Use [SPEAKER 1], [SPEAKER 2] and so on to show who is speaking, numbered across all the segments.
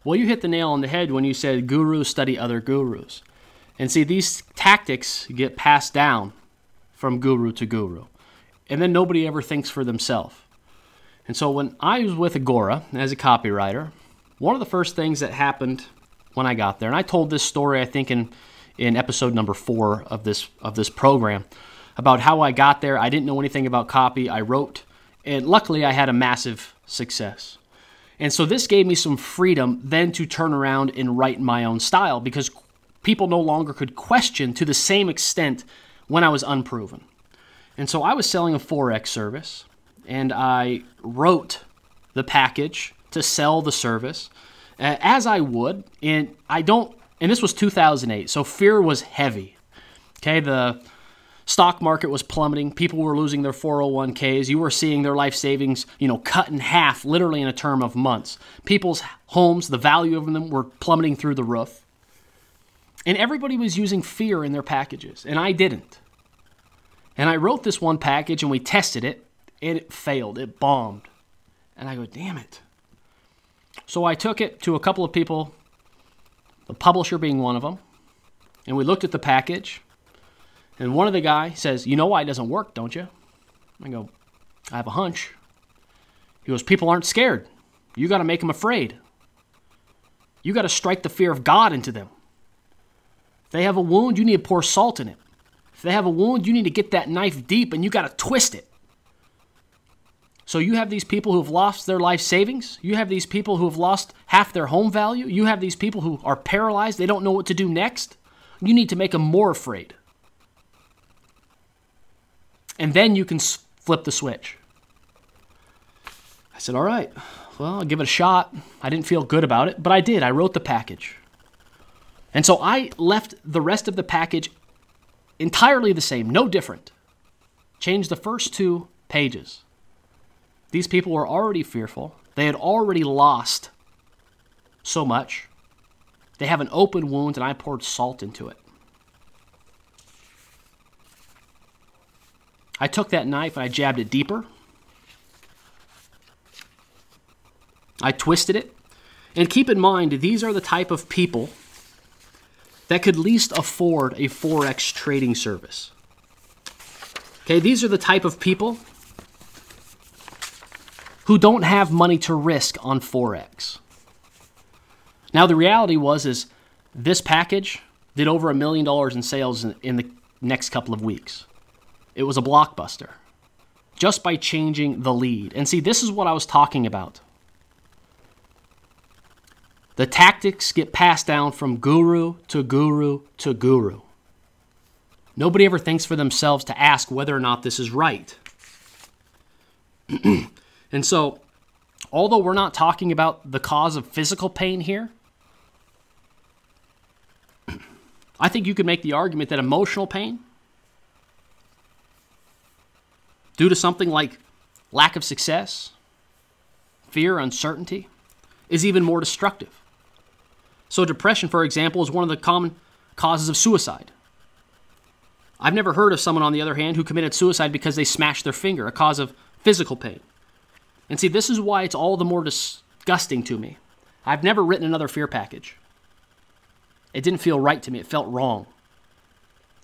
[SPEAKER 1] Well, you hit the nail on the head when you said gurus study other gurus. And see, these tactics get passed down from guru to guru. And then nobody ever thinks for themselves. And so when I was with Agora as a copywriter, one of the first things that happened when I got there, and I told this story, I think, in episode number 4 of this program, about how I got there. I didn't know anything about copy. I wrote, and luckily I had a massive success. And so this gave me some freedom then to turn around and write my own style, because people no longer could question to the same extent when I was unproven. And so I was selling a Forex service, and I wrote the package to sell the service as I would. And this was 2008, so fear was heavy. Okay, the stock market was plummeting. People were losing their 401ks. You were seeing their life savings, cut in half, literally in a term of months. People's homes, the value of them were plummeting through the roof. And everybody was using fear in their packages, and I didn't. And I wrote this one package, and we tested it, and it failed. It bombed. And I go, damn it. So I took it to a couple of people, the publisher being one of them, and we looked at the package. And one of the guys says, you know why it doesn't work, don't you? I go, I have a hunch. He goes, people aren't scared. You got to make them afraid. You got to strike the fear of God into them. If they have a wound, you need to pour salt in it. If they have a wound, you need to get that knife deep and you got to twist it. So you have these people who have lost their life savings. You have these people who have lost half their home value. You have these people who are paralyzed. They don't know what to do next. You need to make them more afraid. And then you can flip the switch. I said, all right, well, I'll give it a shot. I didn't feel good about it, but I did. I wrote the package. And so I left the rest of the package entirely the same, no different. Changed the first 2 pages. These people were already fearful. They had already lost so much. They have an open wound, and I poured salt into it. I took that knife and I jabbed it deeper. I twisted it. And keep in mind, these are the type of people that could least afford a Forex trading service. Okay, these are the type of people who don't have money to risk on Forex. Now, the reality is this package did over $1 million in sales in the next couple of weeks. It was a blockbuster just by changing the lead. And see, this is what I was talking about. The tactics get passed down from guru to guru to guru. Nobody ever thinks for themselves to ask whether or not this is right. And so, although we're not talking about the cause of physical pain here, I think you could make the argument that emotional pain, due to something like lack of success, fear, uncertainty, is even more destructive. So depression, for example, is one of the common causes of suicide. I've never heard of someone, on the other hand, who committed suicide because they smashed their finger, a cause of physical pain. And see, this is why it's all the more disgusting to me. I've never written another fear package. It didn't feel right to me. It felt wrong.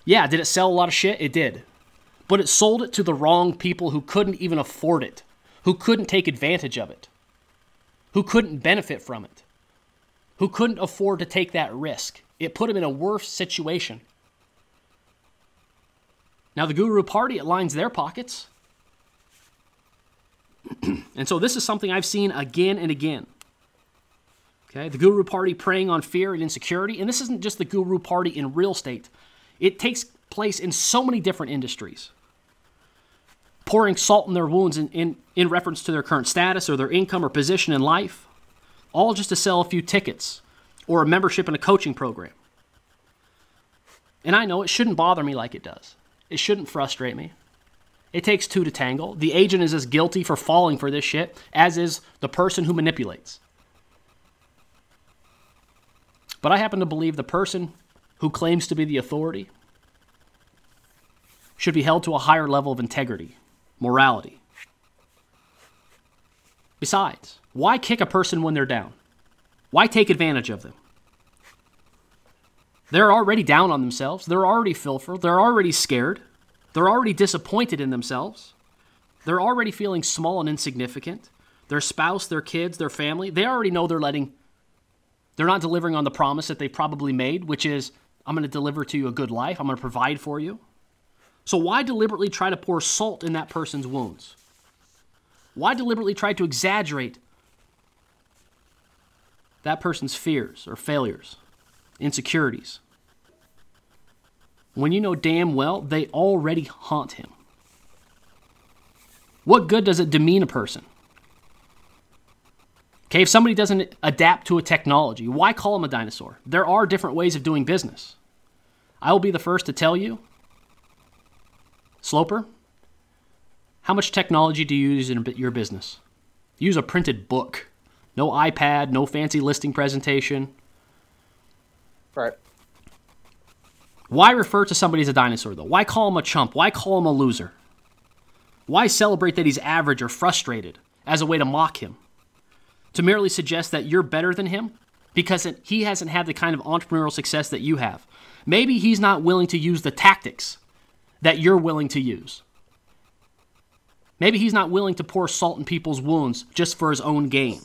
[SPEAKER 1] Yeah, did it sell a lot of shit? It did. But it sold it to the wrong people who couldn't even afford it, who couldn't take advantage of it, who couldn't benefit from it, who couldn't afford to take that risk. It put them in a worse situation. Now, the guru party, it lines their pockets. And so this is something I've seen again and again. Okay, the guru party preying on fear and insecurity. And this isn't just the guru party in real estate. It takes place in so many different industries. Pouring salt in their wounds in reference to their current status or their income or position in life. All just to sell a few tickets or a membership in a coaching program. And I know it shouldn't bother me like it does. It shouldn't frustrate me. It takes 2 to tangle. The agent is as guilty for falling for this shit as is the person who manipulates. But I happen to believe the person who claims to be the authority should be held to a higher level of integrity, morality. Besides, why kick a person when they're down? Why take advantage of them? They're already down on themselves. They're already fearful. They're already scared. They're already disappointed in themselves. They're already feeling small and insignificant. Their spouse, their kids, their family, they already know they're not delivering on the promise that they probably made, which is, I'm going to deliver to you a good life. I'm going to provide for you. So why deliberately try to pour salt in that person's wounds? Why deliberately try to exaggerate that person's fears or failures, insecurities, when you know damn well they already haunt him? What good does it demean a person? Okay, if somebody doesn't adapt to a technology, why call them a dinosaur? There are different ways of doing business. I will be the first to tell you, Sloper, how much technology do you use in your business? Use a printed book. No iPad, no fancy listing presentation.
[SPEAKER 2] Right.
[SPEAKER 1] Why refer to somebody as a dinosaur, though? Why call him a chump? Why call him a loser? Why celebrate that he's average or frustrated as a way to mock him? To merely suggest that you're better than him because he hasn't had the kind of entrepreneurial success that you have. Maybe he's not willing to use the tactics that you're willing to use. Maybe he's not willing to pour salt in people's wounds just for his own gain.